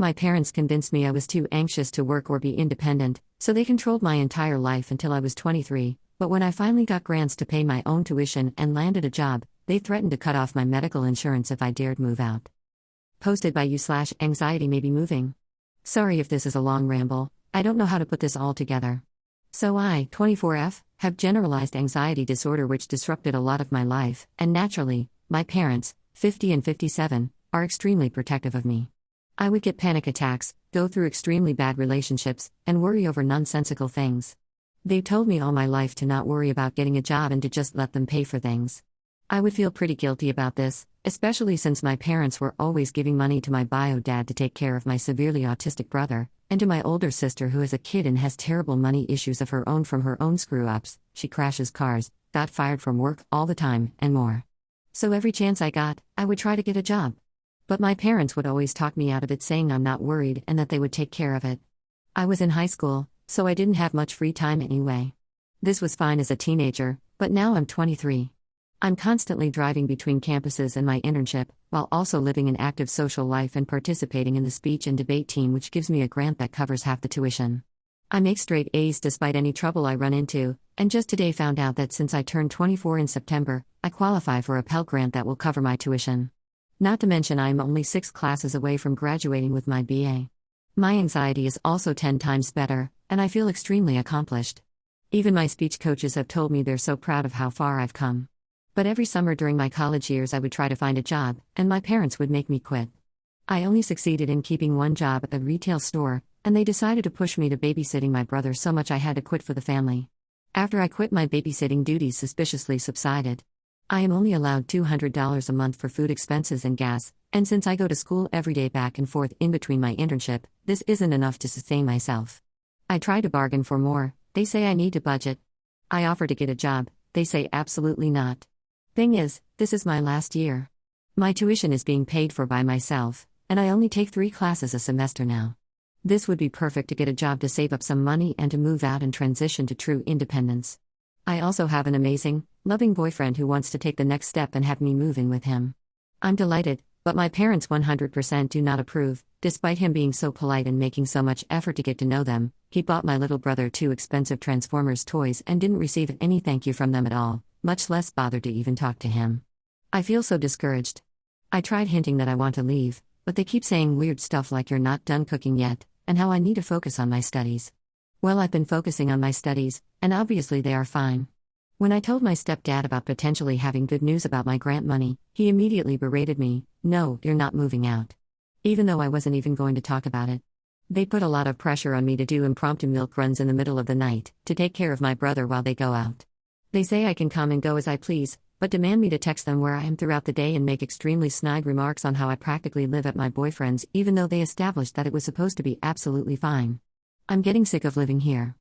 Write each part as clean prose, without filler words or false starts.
My parents convinced me I was too anxious to work or be independent, so they controlled my entire life until I was 23, but when I finally got grants to pay my own tuition and landed a job, they threatened to cut off my medical insurance if I dared move out. Posted by you/anxietymaybemoving. Sorry if this is a long ramble, I don't know how to put this all together. So I, 24F, have generalized anxiety disorder which disrupted a lot of my life, and naturally, my parents, 50 and 57, are extremely protective of me. I would get panic attacks, go through extremely bad relationships, and worry over nonsensical things. They've told me all my life to not worry about getting a job and to just let them pay for things. I would feel pretty guilty about this, especially since my parents were always giving money to my bio dad to take care of my severely autistic brother, and to my older sister who is a kid and has terrible money issues of her own from her own screw-ups. She crashes cars, got fired from work all the time, and more. So every chance I got, I would try to get a job. But my parents would always talk me out of it, saying I'm not worried and that they would take care of it. I was in high school, so I didn't have much free time anyway. This was fine as a teenager, but now I'm 23. I'm constantly driving between campuses and my internship, while also living an active social life and participating in the speech and debate team, which gives me a grant that covers half the tuition. I make straight A's despite any trouble I run into, and just today found out that since I turned 24 in September, I qualify for a Pell Grant that will cover my tuition. Not to mention I am only 6 classes away from graduating with my BA. My anxiety is also 10 times better, and I feel extremely accomplished. Even my speech coaches have told me they're so proud of how far I've come. But every summer during my college years I would try to find a job, and my parents would make me quit. I only succeeded in keeping one job at a retail store, and they decided to push me to babysitting my brother so much I had to quit for the family. After I quit, my babysitting duties suspiciously subsided. I am only allowed $200 a month for food expenses and gas, and since I go to school every day back and forth in between my internship, this isn't enough to sustain myself. I try to bargain for more, they say I need to budget. I offer to get a job, they say absolutely not. Thing is, this is my last year. My tuition is being paid for by myself, and I only take 3 classes a semester now. This would be perfect to get a job to save up some money and to move out and transition to true independence. I also have an amazing, loving boyfriend who wants to take the next step and have me move in with him. I'm delighted, but my parents 100% do not approve. Despite him being so polite and making so much effort to get to know them, he bought my little brother 2 expensive Transformers toys and didn't receive any thank you from them at all, much less bother to even talk to him. I feel so discouraged. I tried hinting that I want to leave, but they keep saying weird stuff like you're not done cooking yet, and how I need to focus on my studies. Well, I've been focusing on my studies, and obviously they are fine. When I told my stepdad about potentially having good news about my grant money, he immediately berated me. No, you're not moving out. Even though I wasn't even going to talk about it. They put a lot of pressure on me to do impromptu milk runs in the middle of the night, to take care of my brother while they go out. They say I can come and go as I please, but demand me to text them where I am throughout the day and make extremely snide remarks on how I practically live at my boyfriend's, even though they established that it was supposed to be absolutely fine. I'm getting sick of living here.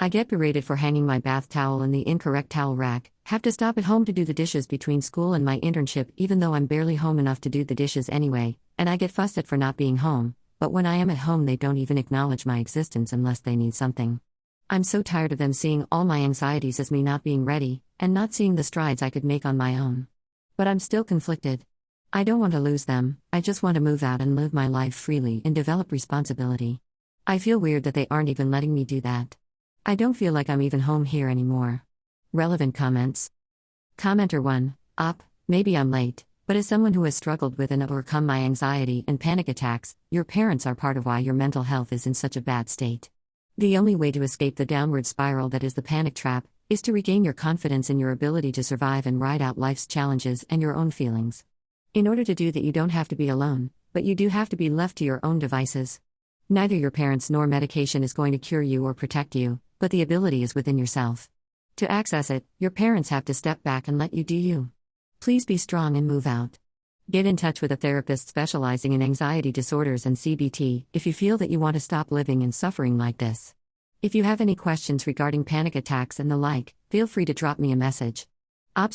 I get berated for hanging my bath towel in the incorrect towel rack, have to stop at home to do the dishes between school and my internship even though I'm barely home enough to do the dishes anyway, and I get fussed at for not being home, but when I am at home they don't even acknowledge my existence unless they need something. I'm so tired of them seeing all my anxieties as me not being ready, and not seeing the strides I could make on my own. But I'm still conflicted. I don't want to lose them, I just want to move out and live my life freely and develop responsibility. I feel weird that they aren't even letting me do that. I don't feel like I'm even home here anymore. Relevant comments. Commenter 1, maybe I'm late, but as someone who has struggled with and overcome my anxiety and panic attacks, your parents are part of why your mental health is in such a bad state. The only way to escape the downward spiral that is the panic trap is to regain your confidence in your ability to survive and ride out life's challenges and your own feelings. In order to do that, you don't have to be alone, but you do have to be left to your own devices. Neither your parents nor medication is going to cure you or protect you, but the ability is within yourself. To access it, your parents have to step back and let you do you. Please be strong and move out. Get in touch with a therapist specializing in anxiety disorders and CBT if you feel that you want to stop living and suffering like this. If you have any questions regarding panic attacks and the like, feel free to drop me a message.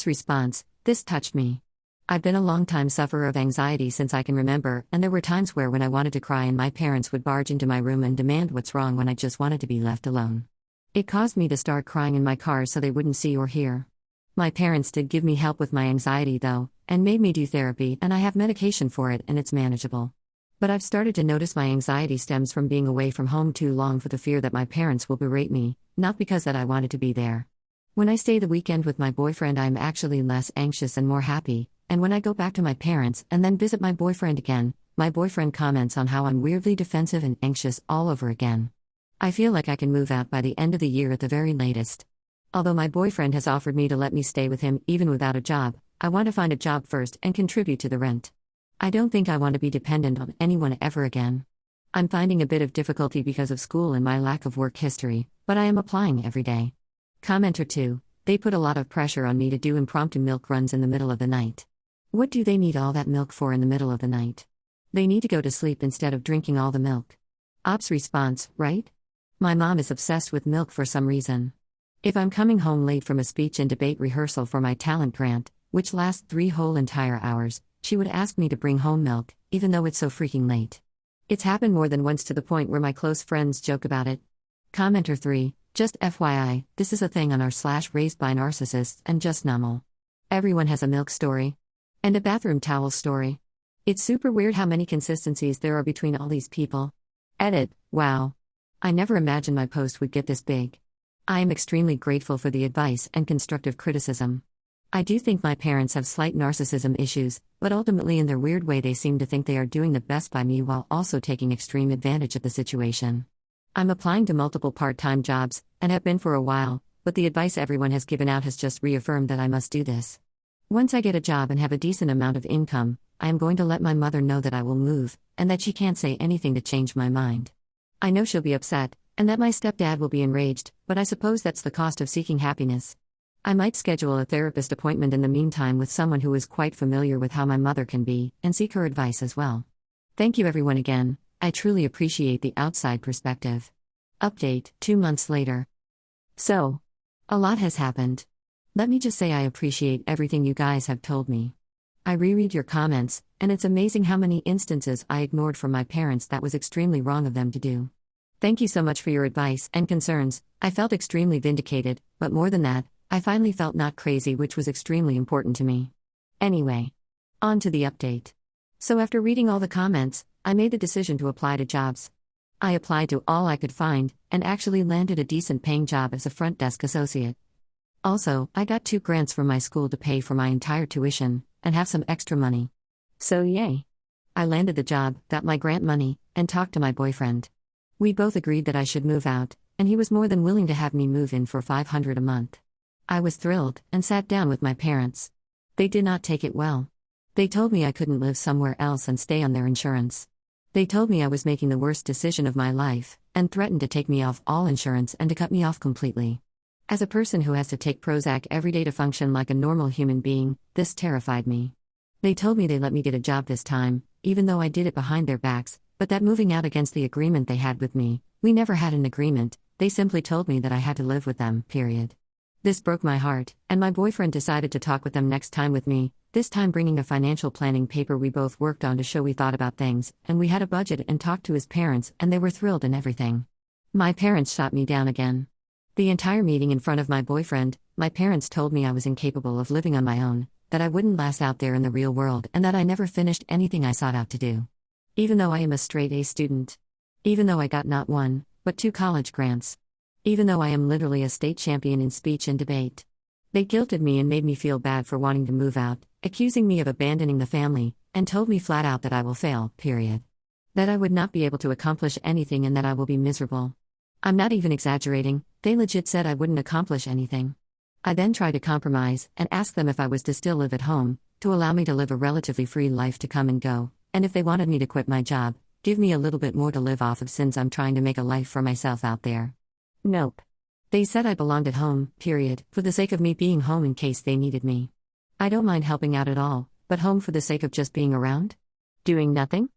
Response: this touched me. I've been a long-time sufferer of anxiety since I can remember, and there were times where when I wanted to cry and my parents would barge into my room and demand what's wrong when I just wanted to be left alone. It caused me to start crying in my car so they wouldn't see or hear. My parents did give me help with my anxiety though, and made me do therapy, and I have medication for it and it's manageable. But I've started to notice my anxiety stems from being away from home too long for the fear that my parents will berate me, not because that I wanted to be there. When I stay the weekend with my boyfriend, I'm actually less anxious and more happy, and when I go back to my parents and then visit my boyfriend again, my boyfriend comments on how I'm weirdly defensive and anxious all over again. I feel like I can move out by the end of the year at the very latest. Although my boyfriend has offered me to let me stay with him even without a job, I want to find a job first and contribute to the rent. I don't think I want to be dependent on anyone ever again. I'm finding a bit of difficulty because of school and my lack of work history, but I am applying every day. Commenter 2, they put a lot of pressure on me to do impromptu milk runs in the middle of the night. What do they need all that milk for in the middle of the night? They need to go to sleep instead of drinking all the milk. Ops response, right? My mom is obsessed with milk for some reason. If I'm coming home late from a speech and debate rehearsal for my talent grant, which lasts 3 whole entire hours, she would ask me to bring home milk, even though it's so freaking late. It's happened more than once to the point where my close friends joke about it. Commenter 3, just FYI, this is a thing on r/raised by narcissists and just normal. Everyone has a milk story. And a bathroom towel story. It's super weird how many consistencies there are between all these people. Edit, wow. I never imagined my post would get this big. I am extremely grateful for the advice and constructive criticism. I do think my parents have slight narcissism issues, but ultimately in their weird way they seem to think they are doing the best by me while also taking extreme advantage of the situation. I'm applying to multiple part-time jobs, and have been for a while, but the advice everyone has given out has just reaffirmed that I must do this. Once I get a job and have a decent amount of income, I am going to let my mother know that I will move, and that she can't say anything to change my mind. I know she'll be upset, and that my stepdad will be enraged, but I suppose that's the cost of seeking happiness. I might schedule a therapist appointment in the meantime with someone who is quite familiar with how my mother can be, and seek her advice as well. Thank you everyone again, I truly appreciate the outside perspective. Update, 2 months later. So, a lot has happened. Let me just say I appreciate everything you guys have told me. I reread your comments, and it's amazing how many instances I ignored from my parents that was extremely wrong of them to do. Thank you so much for your advice and concerns. I felt extremely vindicated, but more than that, I finally felt not crazy, which was extremely important to me. Anyway, on to the update. So after reading all the comments, I made the decision to apply to jobs. I applied to all I could find, and actually landed a decent paying job as a front desk associate. Also, I got 2 grants from my school to pay for my entire tuition, and have some extra money. So yay! I landed the job, got my grant money, and talked to my boyfriend. We both agreed that I should move out, and he was more than willing to have me move in for $500 a month. I was thrilled, and sat down with my parents. They did not take it well. They told me I couldn't live somewhere else and stay on their insurance. They told me I was making the worst decision of my life, and threatened to take me off all insurance and to cut me off completely. As a person who has to take Prozac every day to function like a normal human being, this terrified me. They told me they let me get a job this time, even though I did it behind their backs, but that moving out against the agreement they had with me. We never had an agreement, they simply told me that I had to live with them, period. This broke my heart, and my boyfriend decided to talk with them next time with me, this time bringing a financial planning paper we both worked on to show we thought about things, and we had a budget and talked to his parents, and they were thrilled and everything. My parents shot me down again. The entire meeting in front of my boyfriend, my parents told me I was incapable of living on my own, that I wouldn't last out there in the real world, and that I never finished anything I sought out to do. Even though I am a straight A student. Even though I got not 1, but 2 college grants. Even though I am literally a state champion in speech and debate. They guilted me and made me feel bad for wanting to move out, accusing me of abandoning the family, and told me flat out that I will fail, period. That I would not be able to accomplish anything and that I will be miserable. I'm not even exaggerating, they legit said I wouldn't accomplish anything. I then tried to compromise, and asked them if I was to still live at home, to allow me to live a relatively free life to come and go, and if they wanted me to quit my job, give me a little bit more to live off of since I'm trying to make a life for myself out there. Nope. They said I belonged at home, period, for the sake of me being home in case they needed me. I don't mind helping out at all, but home for the sake of just being around? Doing nothing?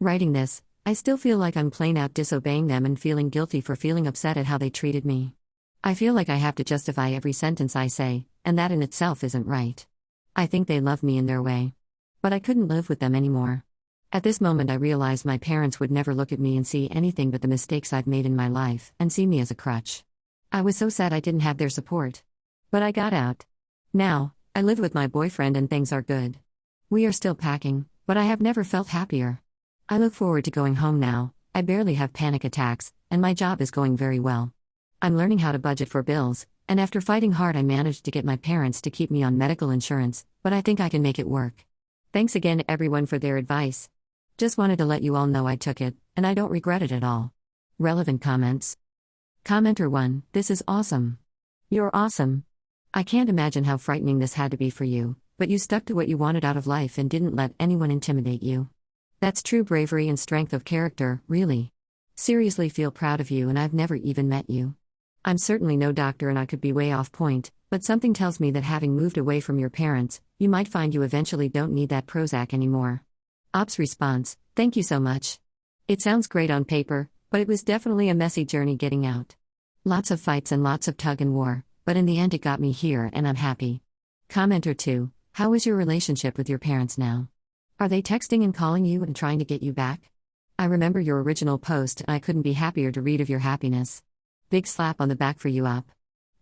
Writing this, I still feel like I'm plain out disobeying them and feeling guilty for feeling upset at how they treated me. I feel like I have to justify every sentence I say, and that in itself isn't right. I think they love me in their way. But I couldn't live with them anymore. At this moment I realized my parents would never look at me and see anything but the mistakes I've made in my life, and see me as a crutch. I was so sad I didn't have their support. But I got out. Now, I live with my boyfriend and things are good. We are still packing, but I have never felt happier. I look forward to going home now. I barely have panic attacks, and my job is going very well. I'm learning how to budget for bills, and after fighting hard, I managed to get my parents to keep me on medical insurance, but I think I can make it work. Thanks again, everyone, for their advice. Just wanted to let you all know I took it, and I don't regret it at all. Relevant comments. Commenter 1: This is awesome. You're awesome. I can't imagine how frightening this had to be for you, but you stuck to what you wanted out of life and didn't let anyone intimidate you. That's true bravery and strength of character, really. Seriously feel proud of you, and I've never even met you. I'm certainly no doctor and I could be way off point, but something tells me that having moved away from your parents, you might find you eventually don't need that Prozac anymore. Ops response: Thank you so much. It sounds great on paper, but it was definitely a messy journey getting out. Lots of fights and lots of tug and war, but in the end it got me here and I'm happy. Commenter 2: How is your relationship with your parents now? Are they texting and calling you and trying to get you back? I remember your original post and I couldn't be happier to read of your happiness. Big slap on the back for you, Op.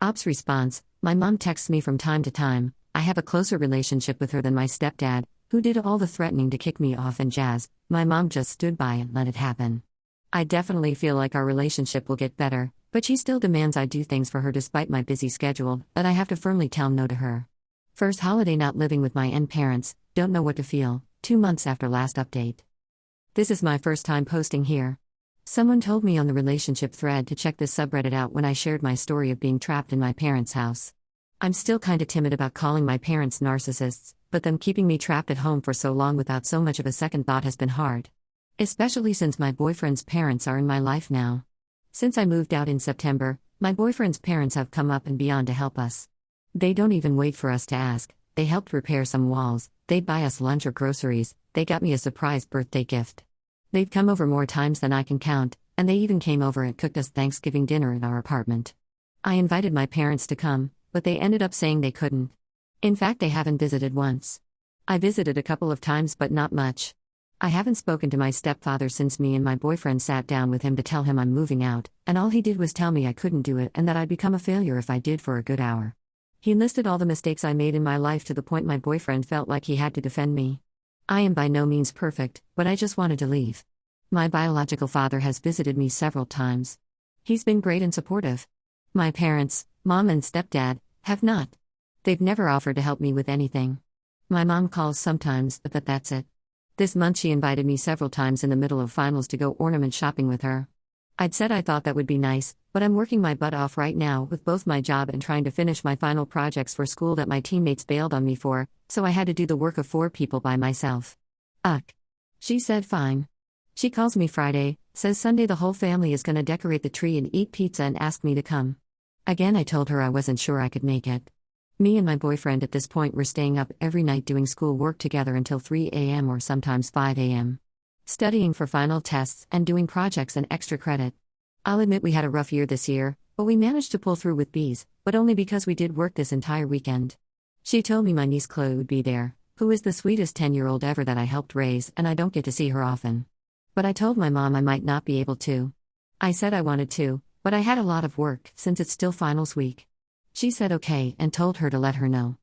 Op's response: My mom texts me from time to time. I have a closer relationship with her than my stepdad, who did all the threatening to kick me off and jazz. My mom just stood by and let it happen. I definitely feel like our relationship will get better, but she still demands I do things for her despite my busy schedule, but I have to firmly tell no to her. First holiday not living with my parents, don't know what to feel, 2 months after last update. This is my first time posting here. Someone told me on the relationship thread to check this subreddit out when I shared my story of being trapped in my parents' house. I'm still kinda timid about calling my parents narcissists, but them keeping me trapped at home for so long without so much of a second thought has been hard. Especially since my boyfriend's parents are in my life now. Since I moved out in September, my boyfriend's parents have come up and beyond to help us. They don't even wait for us to ask, they helped repair some walls, they'd buy us lunch or groceries, they got me a surprise birthday gift. They've come over more times than I can count, and they even came over and cooked us Thanksgiving dinner in our apartment. I invited my parents to come, but they ended up saying they couldn't. In fact, they haven't visited once. I visited a couple of times but not much. I haven't spoken to my stepfather since me and my boyfriend sat down with him to tell him I'm moving out, and all he did was tell me I couldn't do it and that I'd become a failure if I did for a good hour. He listed all the mistakes I made in my life to the point my boyfriend felt like he had to defend me. I am by no means perfect, but I just wanted to leave. My biological father has visited me several times. He's been great and supportive. My parents, mom and stepdad, have not. They've never offered to help me with anything. My mom calls sometimes, but that's it. This month she invited me several times in the middle of finals to go ornament shopping with her. I'd said I thought that would be nice, but I'm working my butt off right now with both my job and trying to finish my final projects for school that my teammates bailed on me for, so I had to do the work of 4 people by myself. Ugh. She said fine. She calls me Friday, says Sunday the whole family is gonna decorate the tree and eat pizza and asked me to come. Again I told her I wasn't sure I could make it. Me and my boyfriend at this point were staying up every night doing school work together until 3 a.m. or sometimes 5 a.m. Studying for final tests and doing projects and extra credit. I'll admit we had a rough year this year, but we managed to pull through with B's, but only because we did work this entire weekend. She told me my niece Chloe would be there, who is the sweetest 10-year-old ever that I helped raise and I don't get to see her often. But I told my mom I might not be able to. I said I wanted to, but I had a lot of work since it's still finals week. She said okay and told her to let her know.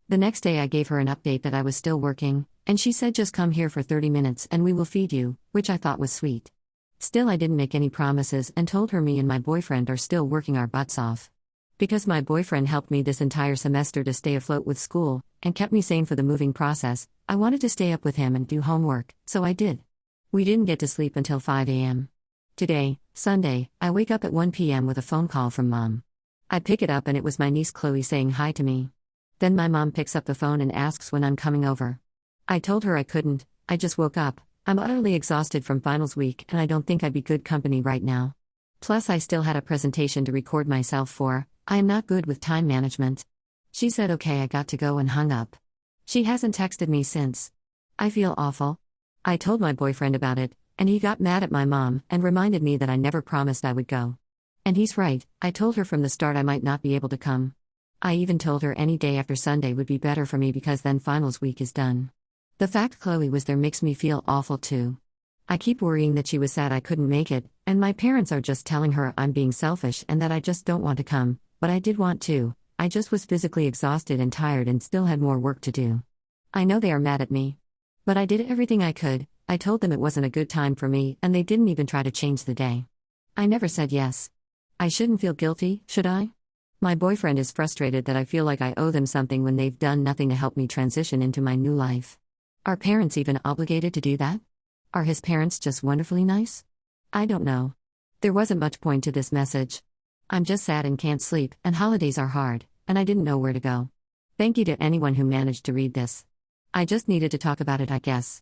The next day I gave her an update that I was still working, and she said just come here for 30 minutes and we will feed you, which I thought was sweet. Still I didn't make any promises and told her me and my boyfriend are still working our butts off. Because my boyfriend helped me this entire semester to stay afloat with school, and kept me sane for the moving process, I wanted to stay up with him and do homework, so I did. We didn't get to sleep until 5 a.m. Today, Sunday, I wake up at 1 p.m. with a phone call from Mom. I pick it up and it was my niece Chloe saying hi to me. Then my mom picks up the phone and asks when I'm coming over. I told her I couldn't, I just woke up, I'm utterly exhausted from finals week and I don't think I'd be good company right now. Plus I still had a presentation to record myself for, I am not good with time management. She said okay I got to go and hung up. She hasn't texted me since. I feel awful. I told my boyfriend about it, and he got mad at my mom and reminded me that I never promised I would go. And he's right, I told her from the start I might not be able to come. I even told her any day after Sunday would be better for me because then finals week is done. The fact Chloe was there makes me feel awful too. I keep worrying that she was sad I couldn't make it, and my parents are just telling her I'm being selfish and that I just don't want to come, but I did want to, I just was physically exhausted and tired and still had more work to do. I know they are mad at me. But I did everything I could, I told them it wasn't a good time for me, and they didn't even try to change the day. I never said yes. I shouldn't feel guilty, should I? My boyfriend is frustrated that I feel like I owe them something when they've done nothing to help me transition into my new life. Are parents even obligated to do that? Are his parents just wonderfully nice? I don't know. There wasn't much point to this message. I'm just sad and can't sleep, and holidays are hard, and I didn't know where to go. Thank you to anyone who managed to read this. I just needed to talk about it, I guess.